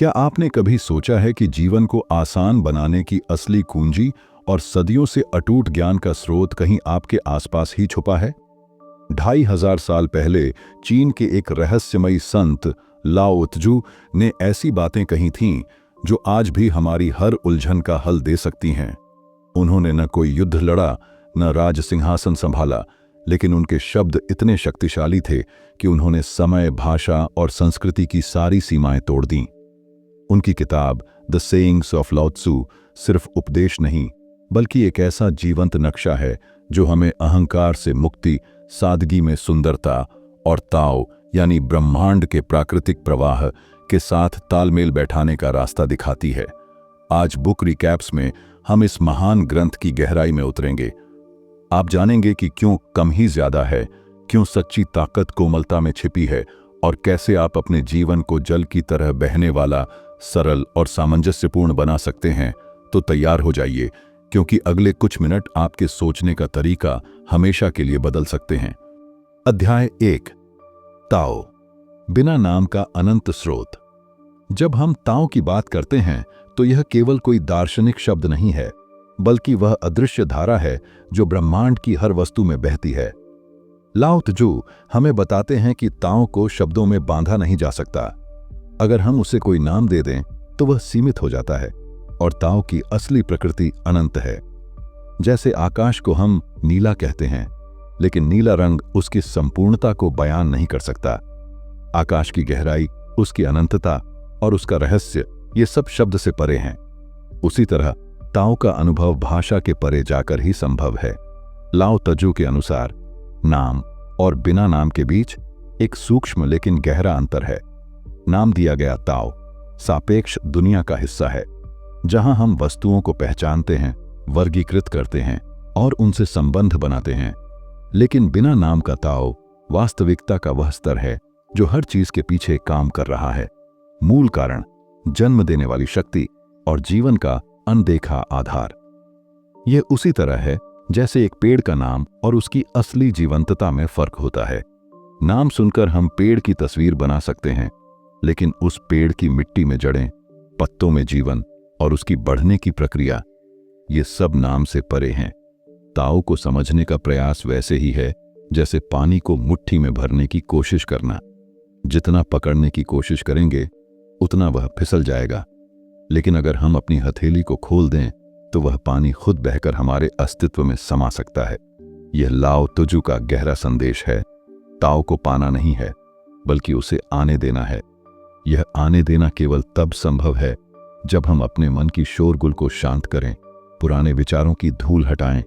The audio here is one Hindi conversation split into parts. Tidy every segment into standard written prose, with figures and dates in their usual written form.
क्या आपने कभी सोचा है कि जीवन को आसान बनाने की असली कुंजी और सदियों से अटूट ज्ञान का स्रोत कहीं आपके आसपास ही छुपा है? 2500 साल पहले चीन के एक रहस्यमयी संत लाओ त्जू ने ऐसी बातें कही थीं जो आज भी हमारी हर उलझन का हल दे सकती हैं। उन्होंने न कोई युद्ध लड़ा, न राज सिंहासन संभाला, लेकिन उनके शब्द इतने शक्तिशाली थे कि उन्होंने समय, भाषा और संस्कृति की सारी सीमाएं तोड़ दीं। उनकी किताब द सेइंग्स ऑफ लाओ त्सू सिर्फ उपदेश नहीं, बल्कि एक ऐसा जीवंत नक्शा है जो हमें अहंकार से मुक्ति, सादगी में सुंदरता और ताओ यानी ब्रह्मांड के प्राकृतिक प्रवाह के साथ तालमेल बैठाने का रास्ता दिखाती है। आज बुक रिकैप्स में हम इस महान ग्रंथ की गहराई में उतरेंगे। आप जानेंगे कि क्यों कम ही ज्यादा है, क्यों सच्ची ताकत कोमलता में छिपी है और कैसे आप अपने जीवन को जल की तरह बहने वाला, सरल और सामंजस्यपूर्ण बना सकते हैं। तो तैयार हो जाइए, क्योंकि अगले कुछ मिनट आपके सोचने का तरीका हमेशा के लिए बदल सकते हैं। अध्याय 1, ताओ, बिना नाम का अनंत स्रोत। जब हम ताओ की बात करते हैं तो यह केवल कोई दार्शनिक शब्द नहीं है, बल्कि वह अदृश्य धारा है जो ब्रह्मांड की हर वस्तु में बहती है। लाओ त्जू हमें बताते हैं कि ताओ को शब्दों में बांधा नहीं जा सकता। अगर हम उसे कोई नाम दे दें तो वह सीमित हो जाता है, और ताओ की असली प्रकृति अनंत है। जैसे आकाश को हम नीला कहते हैं, लेकिन नीला रंग उसकी संपूर्णता को बयान नहीं कर सकता। आकाश की गहराई, उसकी अनंतता और उसका रहस्य, ये सब शब्द से परे हैं। उसी तरह ताओ का अनुभव भाषा के परे जाकर ही संभव है। लाओ त्जू के अनुसार नाम और बिना नाम के बीच एक सूक्ष्म लेकिन गहरा अंतर है। नाम दिया गया ताओ सापेक्ष दुनिया का हिस्सा है, जहां हम वस्तुओं को पहचानते हैं, वर्गीकृत करते हैं और उनसे संबंध बनाते हैं। लेकिन बिना नाम का ताओ वास्तविकता का वह स्तर है जो हर चीज के पीछे काम कर रहा है, मूल कारण, जन्म देने वाली शक्ति और जीवन का अनदेखा आधार। यह उसी तरह है जैसे एक पेड़ का नाम और उसकी असली जीवंतता में फर्क होता है। नाम सुनकर हम पेड़ की तस्वीर बना सकते हैं, लेकिन उस पेड़ की मिट्टी में जड़ें, पत्तों में जीवन और उसकी बढ़ने की प्रक्रिया, ये सब नाम से परे हैं। ताओ को समझने का प्रयास वैसे ही है जैसे पानी को मुट्ठी में भरने की कोशिश करना। जितना पकड़ने की कोशिश करेंगे उतना वह फिसल जाएगा, लेकिन अगर हम अपनी हथेली को खोल दें तो वह पानी खुद बहकर हमारे अस्तित्व में समा सकता है। यह लाओ त्जू का गहरा संदेश है। ताओ को पाना नहीं है, बल्कि उसे आने देना है। यह आने देना केवल तब संभव है जब हम अपने मन की शोरगुल को शांत करें, पुराने विचारों की धूल हटाएं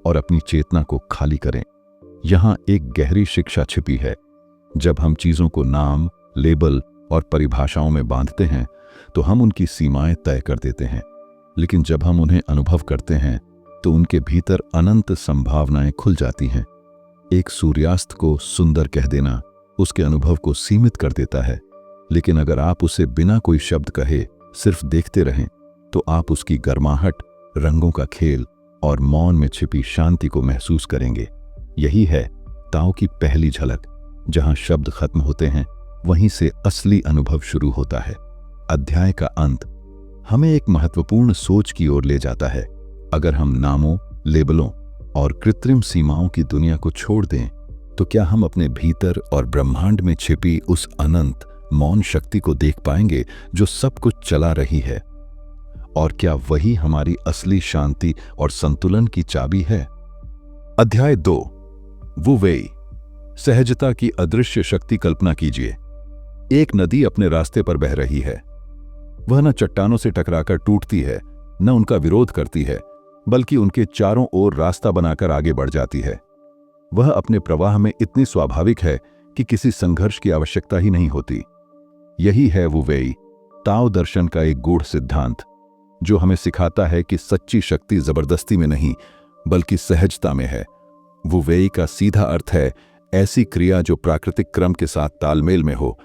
और अपनी चेतना को खाली करें। यहां एक गहरी शिक्षा छिपी है। जब हम चीजों को नाम, लेबल और परिभाषाओं में बांधते हैं तो हम उनकी सीमाएं तय कर देते हैं, लेकिन जब हम उन्हें अनुभव करते हैं तो उनके भीतर अनंत संभावनाएं खुल जाती हैं। एक सूर्यास्त को सुंदर कह देना उसके अनुभव को सीमित कर देता है, लेकिन अगर आप उसे बिना कोई शब्द कहे सिर्फ देखते रहें तो आप उसकी गर्माहट, रंगों का खेल और मौन में छिपी शांति को महसूस करेंगे। यही है ताओ की पहली झलक। जहां शब्द खत्म होते हैं वहीं से असली अनुभव शुरू होता है। अध्याय का अंत हमें एक महत्वपूर्ण सोच की ओर ले जाता है। अगर हम नामों, लेबलों और कृत्रिम सीमाओं की दुनिया को छोड़ दें तो क्या हम अपने भीतर और ब्रह्मांड में छिपी उस अनंत मौन शक्ति को देख पाएंगे जो सब कुछ चला रही है? और क्या वही हमारी असली शांति और संतुलन की चाबी है? अध्याय 2, वू वेई, सहजता की अदृश्य शक्ति। कल्पना कीजिए, एक नदी अपने रास्ते पर बह रही है। वह न चट्टानों से टकराकर टूटती है, न उनका विरोध करती है, बल्कि उनके चारों ओर रास्ता बनाकर आगे बढ़ जाती है। वह अपने प्रवाह में इतनी स्वाभाविक है कि किसी संघर्ष की आवश्यकता ही नहीं होती। यही है वू वेई, ताओ दर्शन का एक गूढ़ सिद्धांत, जो हमें सिखाता है कि सच्ची शक्ति जबरदस्ती में नहीं, बल्कि सहजता में है। वू वेई का सीधा अर्थ है ऐसी क्रिया जो प्राकृतिक क्रम के साथ तालमेल में हो।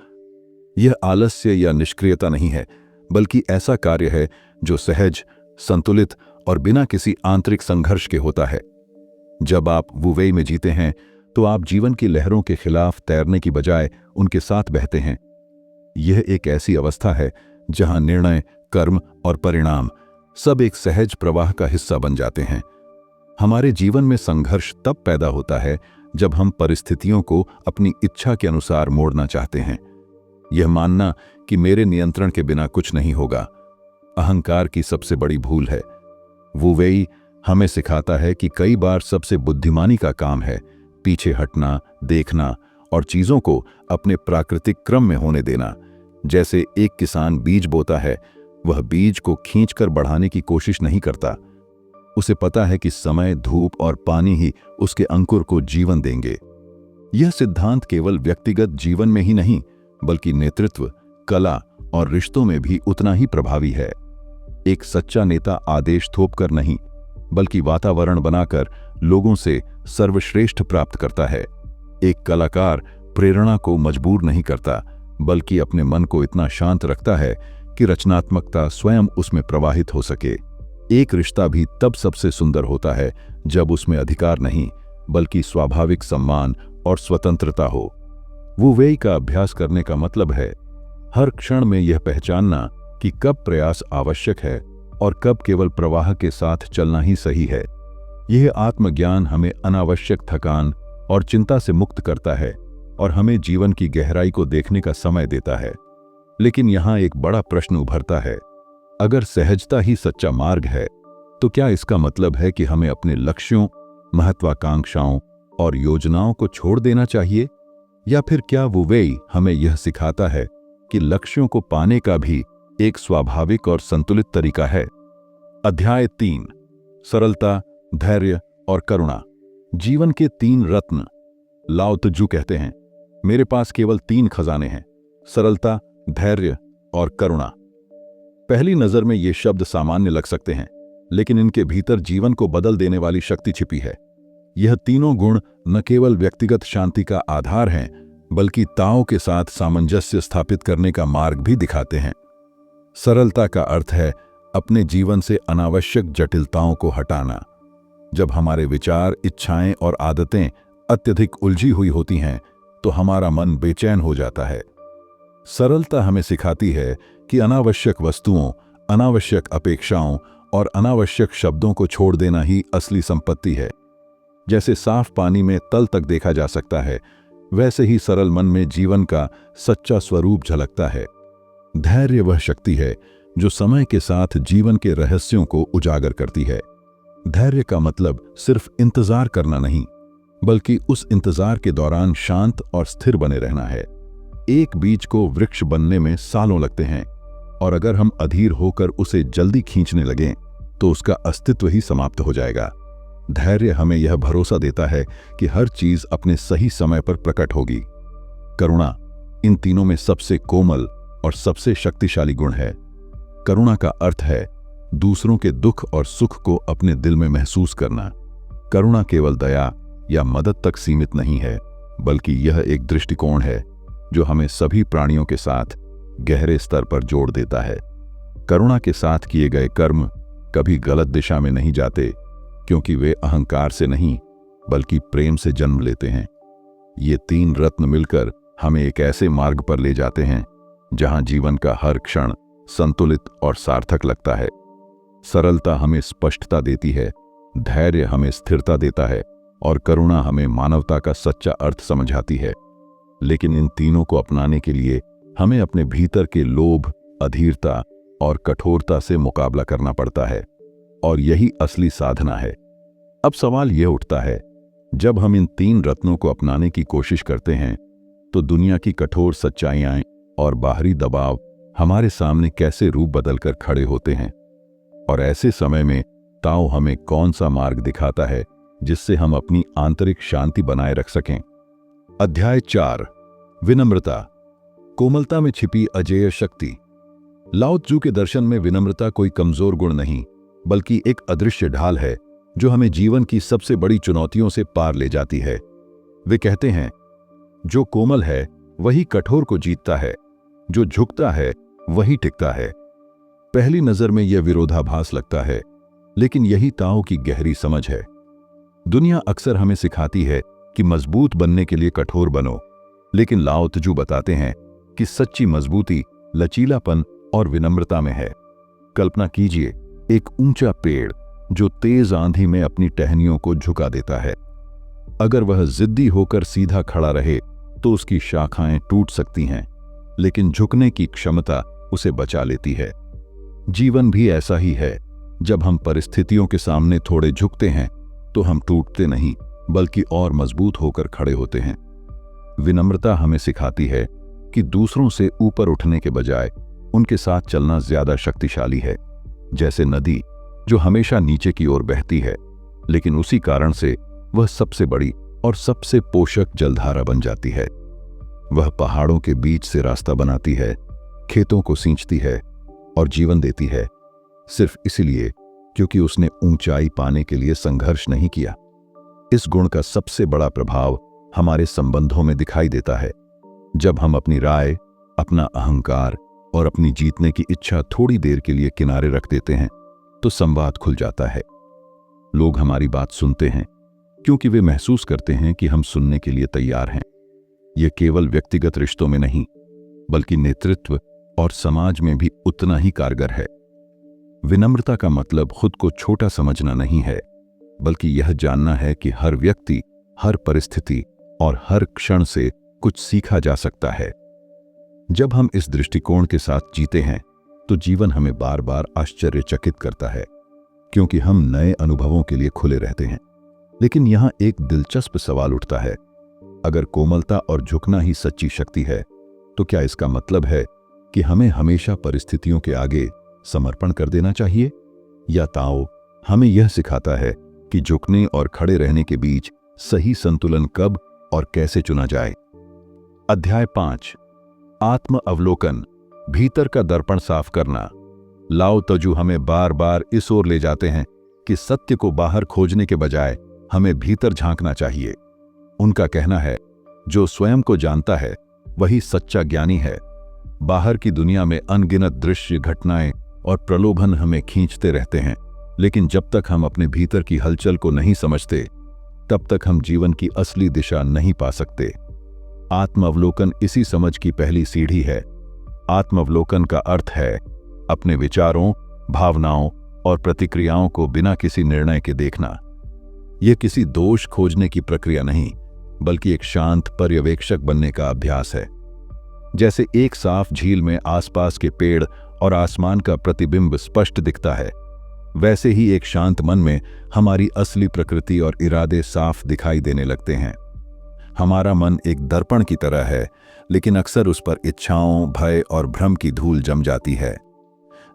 यह आलस्य या निष्क्रियता नहीं है, बल्कि ऐसा कार्य है जो सहज, संतुलित और बिना किसी आंतरिक संघर्ष के होता है। जब आप वू वेई में जीते हैं तो आप जीवन की लहरों के खिलाफ तैरने की बजाय उनके साथ बहते हैं। यह एक ऐसी अवस्था है जहां निर्णय, कर्म और परिणाम सब एक सहज प्रवाह का हिस्सा बन जाते हैं। हमारे जीवन में संघर्ष तब पैदा होता है जब हम परिस्थितियों को अपनी इच्छा के अनुसार मोड़ना चाहते हैं। यह मानना कि मेरे नियंत्रण के बिना कुछ नहीं होगा, अहंकार की सबसे बड़ी भूल है। वु वेई हमें सिखाता है कि कई बार सबसे बुद्धिमानी का काम है पीछे हटना, देखना और चीजों को अपने प्राकृतिक क्रम में होने देना। जैसे एक किसान बीज बोता है, वह बीज को खींचकर बढ़ाने की कोशिश नहीं करता। उसे पता है कि समय, धूप और पानी ही उसके अंकुर को जीवन देंगे। यह सिद्धांत केवल व्यक्तिगत जीवन में ही नहीं, बल्कि नेतृत्व, कला और रिश्तों में भी उतना ही प्रभावी है। एक सच्चा नेता आदेश थोपकर नहीं, बल्कि वातावरण बनाकर लोगों से सर्वश्रेष्ठ प्राप्त करता है। एक कलाकार प्रेरणा को मजबूर नहीं करता, बल्कि अपने मन को इतना शांत रखता है कि रचनात्मकता स्वयं उसमें प्रवाहित हो सके। एक रिश्ता भी तब सबसे सुंदर होता है जब उसमें अधिकार नहीं, बल्कि स्वाभाविक सम्मान और स्वतंत्रता हो। वु वेई का अभ्यास करने का मतलब है हर क्षण में यह पहचानना कि कब प्रयास आवश्यक है और कब केवल प्रवाह के साथ चलना ही सही है। यह आत्मज्ञान हमें अनावश्यक थकान और चिंता से मुक्त करता है और हमें जीवन की गहराई को देखने का समय देता है। लेकिन यहाँ एक बड़ा प्रश्न उभरता है, अगर सहजता ही सच्चा मार्ग है, तो क्या इसका मतलब है कि हमें अपने लक्ष्यों, महत्वाकांक्षाओं और योजनाओं को छोड़ देना चाहिए? या फिर क्या वु वेई हमें यह सिखाता है कि लक्ष्यों को पाने का भी एक स्वाभाविक और संतुलित तरीका है? अध्याय 3, सरलता, धैर्य और करुणा। जीवन के 3 रत्न। लाओ त्जू कहते हैं, मेरे पास केवल 3 खजाने हैं, सरलता, धैर्य और करुणा। पहली नजर में ये शब्द सामान्य लग सकते हैं, लेकिन इनके भीतर जीवन को बदल देने वाली शक्ति छिपी है। यह तीनों गुण न केवल व्यक्तिगत शांति का आधार हैं, बल्कि ताओ के साथ सामंजस्य स्थापित करने का मार्ग भी दिखाते हैं। सरलता का अर्थ है अपने जीवन से अनावश्यक जटिलताओं को हटाना। जब हमारे विचार, इच्छाएं और आदतें अत्यधिक उलझी हुई होती हैं, तो हमारा मन बेचैन हो जाता है। सरलता हमें सिखाती है कि अनावश्यक वस्तुओं, अनावश्यक अपेक्षाओं और अनावश्यक शब्दों को छोड़ देना ही असली संपत्ति है। जैसे साफ पानी में तल तक देखा जा सकता है, वैसे ही सरल मन में जीवन का सच्चा स्वरूप झलकता है। धैर्य वह शक्ति है जो समय के साथ जीवन के रहस्यों को उजागर करती है। धैर्य का मतलब सिर्फ इंतजार करना नहीं, बल्कि उस इंतजार के दौरान शांत और स्थिर बने रहना है। एक बीज को वृक्ष बनने में सालों लगते हैं, और अगर हम अधीर होकर उसे जल्दी खींचने लगें, तो उसका अस्तित्व ही समाप्त हो जाएगा। धैर्य हमें यह भरोसा देता है कि हर चीज अपने सही समय पर प्रकट होगी। करुणा इन तीनों में सबसे कोमल और सबसे शक्तिशाली गुण है। करुणा का अर्थ है दूसरों के दुख और सुख को अपने दिल में महसूस करना। करुणा केवल दया या मदद तक सीमित नहीं है, बल्कि यह एक दृष्टिकोण है जो हमें सभी प्राणियों के साथ गहरे स्तर पर जोड़ देता है। करुणा के साथ किए गए कर्म कभी गलत दिशा में नहीं जाते, क्योंकि वे अहंकार से नहीं, बल्कि प्रेम से जन्म लेते हैं। ये 3 रत्न मिलकर हमें एक ऐसे मार्ग पर ले जाते हैं जहां जीवन का हर क्षण संतुलित और सार्थक लगता है। सरलता हमें स्पष्टता देती है, धैर्य हमें स्थिरता देता है और करुणा हमें मानवता का सच्चा अर्थ समझाती है। लेकिन इन तीनों को अपनाने के लिए हमें अपने भीतर के लोभ, अधीरता और कठोरता से मुकाबला करना पड़ता है, और यही असली साधना है। अब सवाल यह उठता है, जब हम इन 3 रत्नों को अपनाने की कोशिश करते हैं, तो दुनिया की कठोर सच्चाइयां और बाहरी दबाव हमारे सामने कैसे रूप बदलकर खड़े होते हैं? और ऐसे समय में ताओ हमें कौन सा मार्ग दिखाता है जिससे हम अपनी आंतरिक शांति बनाए रख सकें? अध्याय 4, विनम्रता, कोमलता में छिपी अजेय शक्ति। लाओ त्जू के दर्शन में विनम्रता कोई कमजोर गुण नहीं, बल्कि एक अदृश्य ढाल है जो हमें जीवन की सबसे बड़ी चुनौतियों से पार ले जाती है। वे कहते हैं, जो कोमल है वही कठोर को जीतता है, जो झुकता है वही टिकता है। पहली नजर में यह विरोधाभास लगता है, लेकिन यही ताओ की गहरी समझ है। दुनिया अक्सर हमें सिखाती है कि मजबूत बनने के लिए कठोर बनो, लेकिन लाओ त्जू बताते हैं कि सच्ची मजबूती लचीलापन और विनम्रता में है। कल्पना कीजिए एक ऊंचा पेड़ जो तेज आंधी में अपनी टहनियों को झुका देता है। अगर वह जिद्दी होकर सीधा खड़ा रहे तो उसकी शाखाएं टूट सकती हैं, लेकिन झुकने की क्षमता उसे बचा लेती है। जीवन भी ऐसा ही है। जब हम परिस्थितियों के सामने थोड़े झुकते हैं तो हम टूटते नहीं, बल्कि और मजबूत होकर खड़े होते हैं। विनम्रता हमें सिखाती है कि दूसरों से ऊपर उठने के बजाय उनके साथ चलना ज्यादा शक्तिशाली है। जैसे नदी जो हमेशा नीचे की ओर बहती है, लेकिन उसी कारण से वह सबसे बड़ी और सबसे पोषक जलधारा बन जाती है। वह पहाड़ों के बीच से रास्ता बनाती है, खेतों को सींचती है और जीवन देती है, सिर्फ इसलिए क्योंकि उसने ऊंचाई पाने के लिए संघर्ष नहीं किया। इस गुण का सबसे बड़ा प्रभाव हमारे संबंधों में दिखाई देता है। जब हम अपनी राय, अपना अहंकार और अपनी जीतने की इच्छा थोड़ी देर के लिए किनारे रख देते हैं तो संवाद खुल जाता है। लोग हमारी बात सुनते हैं क्योंकि वे महसूस करते हैं कि हम सुनने के लिए तैयार हैं। यह केवल व्यक्तिगत रिश्तों में नहीं, बल्कि नेतृत्व और समाज में भी उतना ही कारगर है। विनम्रता का मतलब खुद को छोटा समझना नहीं है, बल्कि यह जानना है कि हर व्यक्ति, हर परिस्थिति और हर क्षण से कुछ सीखा जा सकता है। जब हम इस दृष्टिकोण के साथ जीते हैं तो जीवन हमें बार बार आश्चर्यचकित करता है, क्योंकि हम नए अनुभवों के लिए खुले रहते हैं। लेकिन यहां एक दिलचस्प सवाल उठता है, अगर कोमलता और झुकना ही सच्ची शक्ति है तो क्या इसका मतलब है कि हमें हमेशा परिस्थितियों के आगे समर्पण कर देना चाहिए? या ताओ हमें यह सिखाता है कि झुकने और खड़े रहने के बीच सही संतुलन कब और कैसे चुना जाए। अध्याय 5, आत्म अवलोकन, भीतर का दर्पण साफ करना। लाओ तजू हमें बार बार इस ओर ले जाते हैं कि सत्य को बाहर खोजने के बजाय हमें भीतर झांकना चाहिए। उनका कहना है, जो स्वयं को जानता है वही सच्चा ज्ञानी है। बाहर की दुनिया में अनगिनत दृश्य, घटनाएं और प्रलोभन हमें खींचते रहते हैं, लेकिन जब तक हम अपने भीतर की हलचल को नहीं समझते तब तक हम जीवन की असली दिशा नहीं पा सकते। आत्मावलोकन इसी समझ की पहली सीढ़ी है। आत्मावलोकन का अर्थ है अपने विचारों, भावनाओं और प्रतिक्रियाओं को बिना किसी निर्णय के देखना। यह किसी दोष खोजने की प्रक्रिया नहीं, बल्कि एक शांत पर्यवेक्षक बनने का अभ्यास है। जैसे एक साफ झील में आसपास के पेड़ और आसमान का प्रतिबिंब स्पष्ट दिखता है, वैसे ही एक शांत मन में हमारी असली प्रकृति और इरादे साफ दिखाई देने लगते हैं। हमारा मन एक दर्पण की तरह है, लेकिन अक्सर उस पर इच्छाओं, भय और भ्रम की धूल जम जाती है।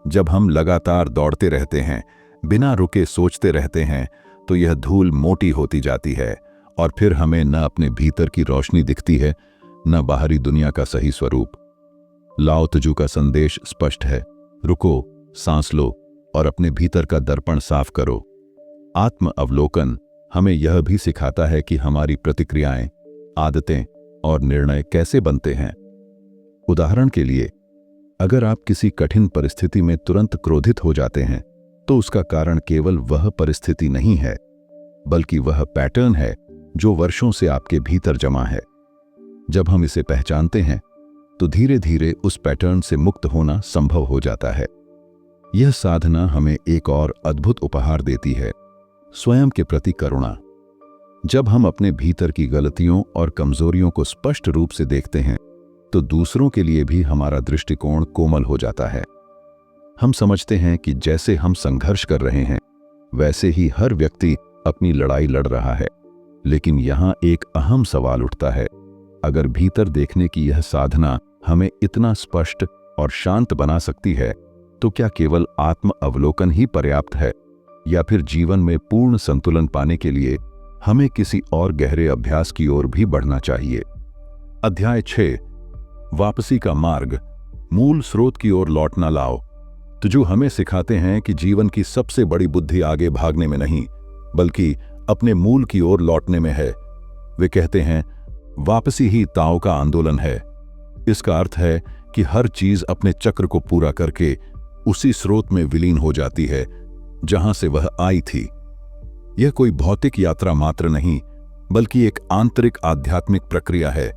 जब हम लगातार दौड़ते रहते हैं, बिना रुके सोचते रहते हैं, तो यह धूल मोटी होती जाती है और फिर हमें न अपने भीतर की रोशनी दिखती है, न बाहरी दुनिया का सही स्वरूप। लाओ तजू का संदेश स्पष्ट है, रुको, सांस लो और अपने भीतर का दर्पण साफ करो। आत्म अवलोकन हमें यह भी सिखाता है कि हमारी प्रतिक्रियाएं, आदतें और निर्णय कैसे बनते हैं। उदाहरण के लिए, अगर आप किसी कठिन परिस्थिति में तुरंत क्रोधित हो जाते हैं तो उसका कारण केवल वह परिस्थिति नहीं है, बल्कि वह पैटर्न है जो वर्षों से आपके भीतर जमा है। जब हम इसे पहचानते हैं तो धीरे धीरे उस पैटर्न से मुक्त होना संभव हो जाता है। यह साधना हमें एक और अद्भुत उपहार देती है, स्वयं के प्रति करुणा। जब हम अपने भीतर की गलतियों और कमजोरियों को स्पष्ट रूप से देखते हैं तो दूसरों के लिए भी हमारा दृष्टिकोण कोमल हो जाता है। हम समझते हैं कि जैसे हम संघर्ष कर रहे हैं, वैसे ही हर व्यक्ति अपनी लड़ाई लड़ रहा है। लेकिन यहाँ एक अहम सवाल उठता है, अगर भीतर देखने की यह साधना हमें इतना स्पष्ट और शांत बना सकती है, तो क्या केवल आत्म अवलोकन ही पर्याप्त है, या फिर जीवन में पूर्ण संतुलन पाने के लिए हमें किसी और गहरे अभ्यास की ओर भी बढ़ना चाहिए। अध्याय 6, वापसी का मार्ग, मूल स्रोत की ओर लौटना। लाओ तजू हमें सिखाते हैं कि जीवन की सबसे बड़ी बुद्धि आगे भागने में नहीं, बल्कि अपने मूल की ओर लौटने में है। वे कहते हैं, वापसी ही ताओ का आंदोलन है। इसका अर्थ है कि हर चीज अपने चक्र को पूरा करके उसी स्रोत में विलीन हो जाती है जहां से वह आई थी। यह कोई भौतिक यात्रा मात्र नहीं, बल्कि एक आंतरिक आध्यात्मिक प्रक्रिया है।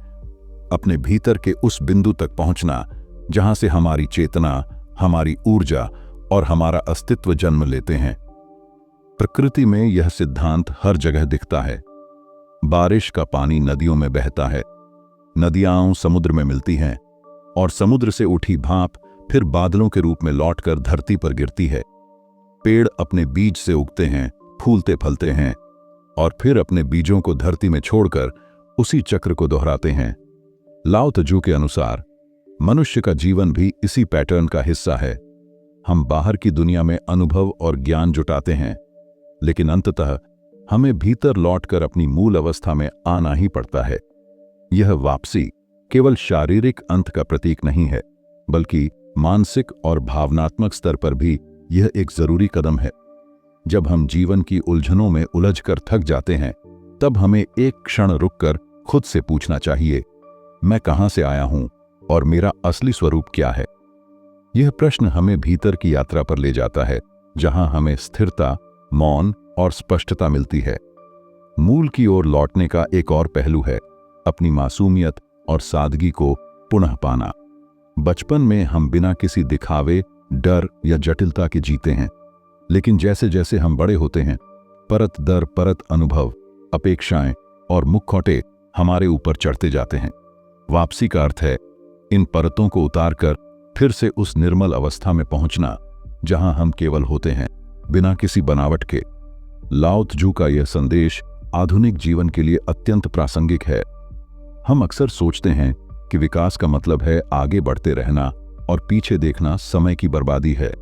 अपने भीतर के उस बिंदु तक पहुंचना जहां से हमारी चेतना, हमारी ऊर्जा और हमारा अस्तित्व जन्म लेते हैं। प्रकृति में यह सिद्धांत हर जगह दिखता है। बारिश का पानी नदियों में बहता है, नदियां समुद्र में मिलती हैं और समुद्र से उठी भाप फिर बादलों के रूप में लौटकर धरती पर गिरती है। पेड़ अपने बीज से उगते हैं, फूलते फलते हैं और फिर अपने बीजों को धरती में छोड़कर उसी चक्र को दोहराते हैं। लाओ त्जू के अनुसार मनुष्य का जीवन भी इसी पैटर्न का हिस्सा है। हम बाहर की दुनिया में अनुभव और ज्ञान जुटाते हैं, लेकिन अंततः हमें भीतर लौटकर अपनी मूल अवस्था में आना ही पड़ता है। यह वापसी केवल शारीरिक अंत का प्रतीक नहीं है, बल्कि मानसिक और भावनात्मक स्तर पर भी यह एक जरूरी कदम है। जब हम जीवन की उलझनों में उलझकर थक जाते हैं, तब हमें एक क्षण रुककर खुद से पूछना चाहिए, मैं कहां से आया हूं और मेरा असली स्वरूप क्या है? यह प्रश्न हमें भीतर की यात्रा पर ले जाता है, जहां हमें स्थिरता, मौन और स्पष्टता मिलती है। मूल की ओर लौटने का एक और पहलू है अपनी मासूमियत और सादगी को पुनः पाना। बचपन में हम बिना किसी दिखावे, डर या जटिलता के जीते हैं, लेकिन जैसे जैसे हम बड़े होते हैं, परत दर परत अनुभव, अपेक्षाएं और मुखौटे हमारे ऊपर चढ़ते जाते हैं। वापसी का अर्थ है इन परतों को उतारकर फिर से उस निर्मल अवस्था में पहुंचना जहां हम केवल होते हैं, बिना किसी बनावट के। लाओ त्जू का यह संदेश आधुनिक जीवन के लिए अत्यंत प्रासंगिक है। हम अक्सर सोचते हैं कि विकास का मतलब है आगे बढ़ते रहना और पीछे देखना समय की बर्बादी है,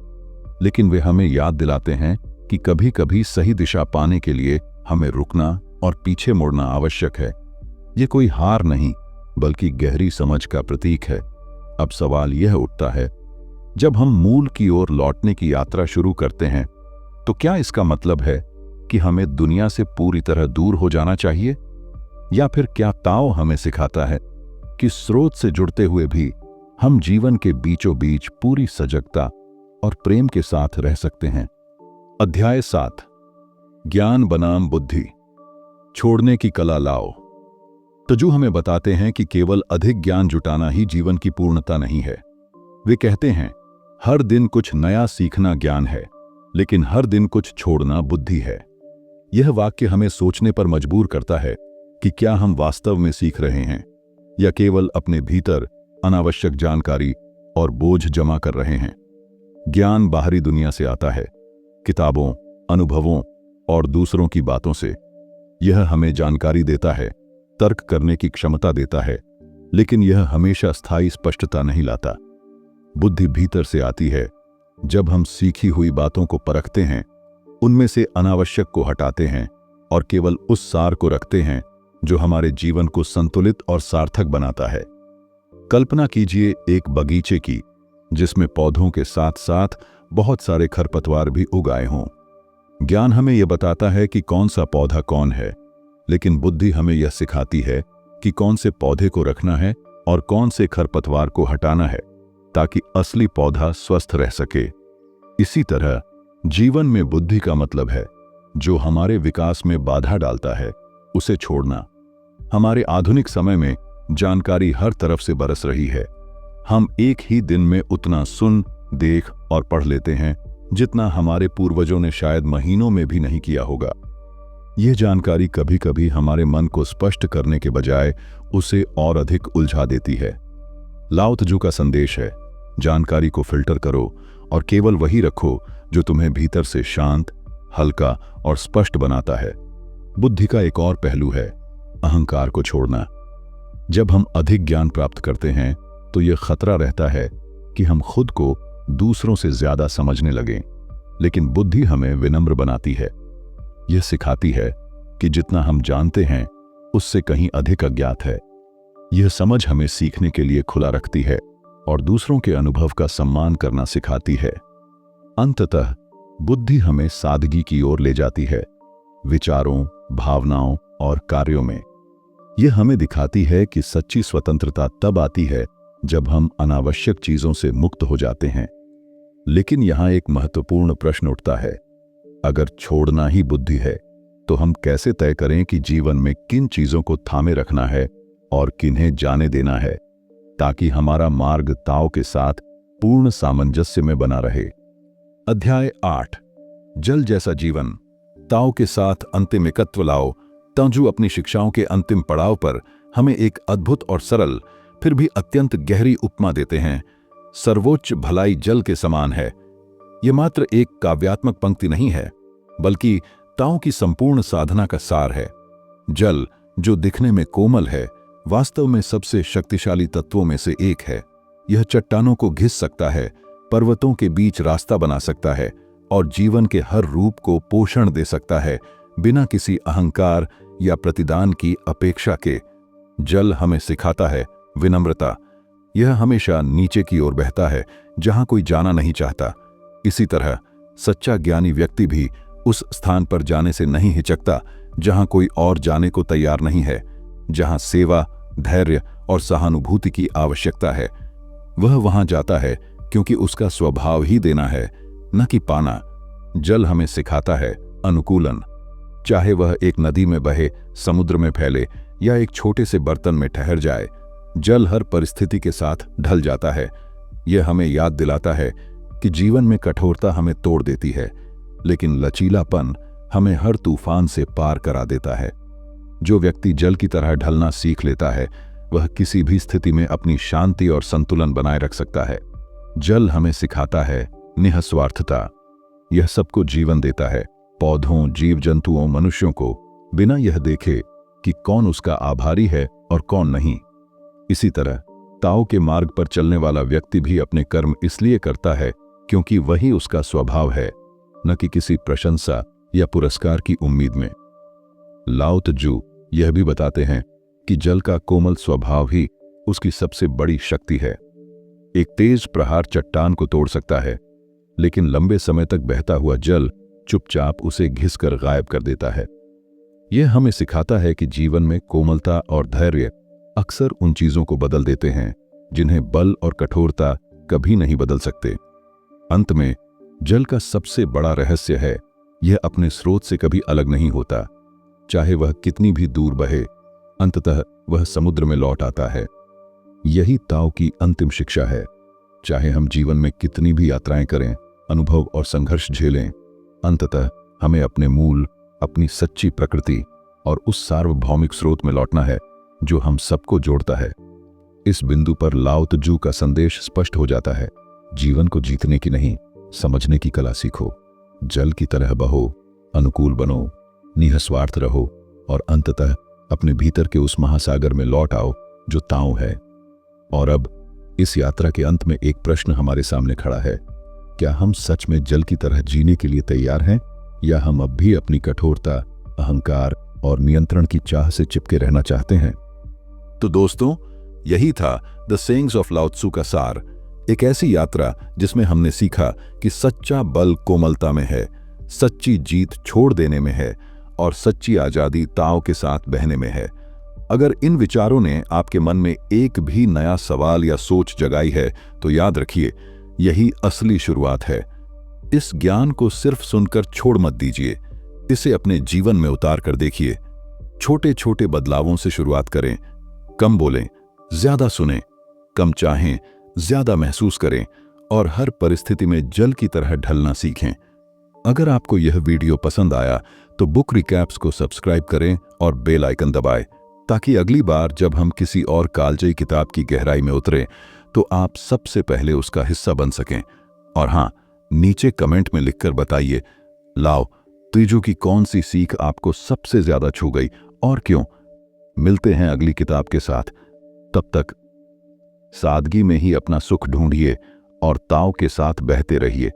लेकिन वे हमें याद दिलाते हैं कि कभी कभी सही दिशा पाने के लिए हमें रुकना और पीछे मुड़ना आवश्यक है। ये कोई हार नहीं, बल्कि गहरी समझ का प्रतीक है। अब सवाल यह उठता है, जब हम मूल की ओर लौटने की यात्रा शुरू करते हैं, तो क्या इसका मतलब है कि हमें दुनिया से पूरी तरह दूर हो जाना चाहिए? या फिर क्या ताओ हमें सिखाता है कि स्रोत से जुड़ते हुए भी हम जीवन के बीचों बीच पूरी सजगता और प्रेम के साथ रह सकते हैं? अध्याय 7, ज्ञान बनाम बुद्धि, छोड़ने की कला लाओ। त्जू हमें बताते हैं कि केवल अधिक ज्ञान जुटाना ही जीवन की पूर्णता नहीं है। वे कहते हैं, हर दिन कुछ नया सीखना ज्ञान है, लेकिन हर दिन कुछ छोड़ना बुद्धि है। यह वाक्य हमें सोचने पर मजबूर करता है कि क्या हम वास्तव में सीख रहे हैं या केवल अपने भीतर अनावश्यक जानकारी और बोझ जमा कर रहे हैं। ज्ञान बाहरी दुनिया से आता है, किताबों, अनुभवों और दूसरों की बातों से। यह हमें जानकारी देता है, तर्क करने की क्षमता देता है, लेकिन यह हमेशा स्थायी स्पष्टता नहीं लाता। बुद्धि भीतर से आती है जब हम सीखी हुई बातों को परखते हैं, उनमें से अनावश्यक को हटाते हैं और केवल उस सार को रखते हैं जो हमारे जीवन को संतुलित और सार्थक बनाता है। कल्पना कीजिए एक बगीचे की, जिसमें पौधों के साथ साथ बहुत सारे खरपतवार भी उग आए हों। ज्ञान हमें यह बताता है कि कौन सा पौधा कौन है, लेकिन बुद्धि हमें यह सिखाती है कि कौन से पौधे को रखना है और कौन से खरपतवार को हटाना है, ताकि असली पौधा स्वस्थ रह सके। इसी तरह जीवन में बुद्धि का मतलब है जो हमारे विकास में बाधा डालता है, उसे छोड़ना। हमारे आधुनिक समय में जानकारी हर तरफ से बरस रही है। हम एक ही दिन में उतना सुन, देख और पढ़ लेते हैं जितना हमारे पूर्वजों ने शायद महीनों में भी नहीं किया होगा। यह जानकारी कभी कभी हमारे मन को स्पष्ट करने के बजाय उसे और अधिक उलझा देती है। लाओ त्जू का संदेश है, जानकारी को फिल्टर करो और केवल वही रखो जो तुम्हें भीतर से शांत, हल्का और स्पष्ट बनाता है। बुद्धि का एक और पहलू है अहंकार को छोड़ना। जब हम अधिक ज्ञान प्राप्त करते हैं, तो यह खतरा रहता है कि हम खुद को दूसरों से ज्यादा समझने लगें, लेकिन बुद्धि हमें विनम्र बनाती है। यह सिखाती है कि जितना हम जानते हैं, उससे कहीं अधिक अज्ञात है। यह समझ हमें सीखने के लिए खुला रखती है और दूसरों के अनुभव का सम्मान करना सिखाती है। अंततः बुद्धि हमें सादगी की ओर ले जाती है, विचारों, भावनाओं और कार्यों में। यह हमें दिखाती है कि सच्ची स्वतंत्रता तब आती है जब हम अनावश्यक चीजों से मुक्त हो जाते हैं। लेकिन यहां एक महत्वपूर्ण प्रश्न उठता है, अगर छोड़ना ही बुद्धि है, तो हम कैसे तय करें कि जीवन में किन चीजों को थामे रखना है और किन्हें जाने देना है, ताकि हमारा मार्ग ताओ के साथ पूर्ण सामंजस्य में बना रहे। अध्याय 8 जल जैसा जीवन। ताओ के साथ अंतिम एकत्व लाओ तांजू अपनी शिक्षाओं के अंतिम पड़ाव पर हमें एक अद्भुत और सरल फिर भी अत्यंत गहरी उपमा देते हैं। सर्वोच्च भलाई जल के समान है। यह मात्र एक काव्यात्मक पंक्ति नहीं है, बल्कि ताओ की संपूर्ण साधना का सार है। जल, जो दिखने में कोमल है, वास्तव में सबसे शक्तिशाली तत्वों में से एक है। यह चट्टानों को घिस सकता है, पर्वतों के बीच रास्ता बना सकता है और जीवन के हर रूप को पोषण दे सकता है, बिना किसी अहंकार या प्रतिदान की अपेक्षा के। जल हमें सिखाता है विनम्रता। यह हमेशा नीचे की ओर बहता है, जहां कोई जाना नहीं चाहता। इसी तरह सच्चा ज्ञानी व्यक्ति भी उस स्थान पर जाने से नहीं हिचकता जहां कोई और जाने को तैयार नहीं है। जहां सेवा, धैर्य और सहानुभूति की आवश्यकता है, वह वहां जाता है क्योंकि उसका स्वभाव ही देना है, न कि पाना। जल हमें सिखाता है अनुकूलन। चाहे वह एक नदी में बहे, समुद्र में फैले या एक छोटे से बर्तन में ठहर जाए, जल हर परिस्थिति के साथ ढल जाता है। यह हमें याद दिलाता है कि जीवन में कठोरता हमें तोड़ देती है, लेकिन लचीलापन हमें हर तूफान से पार करा देता है। जो व्यक्ति जल की तरह ढलना सीख लेता है, वह किसी भी स्थिति में अपनी शांति और संतुलन बनाए रख सकता है। जल हमें सिखाता है निःस्वार्थता। यह सबको जीवन देता है, पौधों, जीव जंतुओं, मनुष्यों को, बिना यह देखे कि कौन उसका आभारी है और कौन नहीं। इसी तरह ताओ के मार्ग पर चलने वाला व्यक्ति भी अपने कर्म इसलिए करता है क्योंकि वही उसका स्वभाव है, न कि किसी प्रशंसा या पुरस्कार की उम्मीद में। लाओ त्जू यह भी बताते हैं कि जल का कोमल स्वभाव ही उसकी सबसे बड़ी शक्ति है। एक तेज प्रहार चट्टान को तोड़ सकता है, लेकिन लंबे समय तक बहता हुआ जल चुपचाप उसे घिसकर गायब कर देता है। यह हमें सिखाता है कि जीवन में कोमलता और धैर्य अक्सर उन चीजों को बदल देते हैं जिन्हें बल और कठोरता कभी नहीं बदल सकते। अंत में जल का सबसे बड़ा रहस्य है, यह अपने स्रोत से कभी अलग नहीं होता। चाहे वह कितनी भी दूर बहे, अंततः वह समुद्र में लौट आता है। यही ताओ की अंतिम शिक्षा है। चाहे हम जीवन में कितनी भी यात्राएं करें, अनुभव और संघर्ष झेलें, अंततः हमें अपने मूल, अपनी सच्ची प्रकृति और उस सार्वभौमिक स्रोत में लौटना है जो हम सबको जोड़ता है। इस बिंदु पर लाओ त्जू का संदेश स्पष्ट हो जाता है। जीवन को जीतने की नहीं, समझने की कला सीखो। जल की तरह बहो, अनुकूल बनो, निःस्वार्थ रहो और अंततः अपने भीतर के उस महासागर में लौट आओ जो ताओ है। और अब इस यात्रा के अंत में एक प्रश्न हमारे सामने खड़ा है। क्या हम सच में जल की तरह जीने के लिए तैयार हैं, या हम अब भी अपनी कठोरता, अहंकार और नियंत्रण की चाह से चिपके रहना चाहते हैं? तो दोस्तों, यही था द सेइंग्स ऑफ लाओ त्सू का सार। एक ऐसी यात्रा जिसमें हमने सीखा कि सच्चा बल कोमलता में है, सच्ची जीत छोड़ देने में है और सच्ची आजादी ताओ के साथ बहने में है। अगर इन विचारों ने आपके मन में एक भी नया सवाल या सोच जगाई है, तो याद रखिए, यही असली शुरुआत है। इस ज्ञान को सिर्फ सुनकर छोड़ मत दीजिए, इसे अपने जीवन में उतार कर देखिए। छोटे छोटे बदलावों से शुरुआत करें। कम बोलें, ज्यादा सुनें, कम चाहें, ज्यादा महसूस करें और हर परिस्थिति में जल की तरह ढलना सीखें। अगर आपको यह वीडियो पसंद आया तो बुक रिकैप्स को सब्सक्राइब करें और बेल आइकन दबाएं, ताकि अगली बार जब हम किसी और कालजयी किताब की गहराई में उतरें तो आप सबसे पहले उसका हिस्सा बन सकें। और हाँ, नीचे कमेंट में लिखकर बताइए, लाओ त्जू की कौन सी सीख आपको सबसे ज्यादा छू गई और क्यों। मिलते हैं अगली किताब के साथ। तब तक सादगी में ही अपना सुख ढूंढिए और ताओ के साथ बहते रहिए।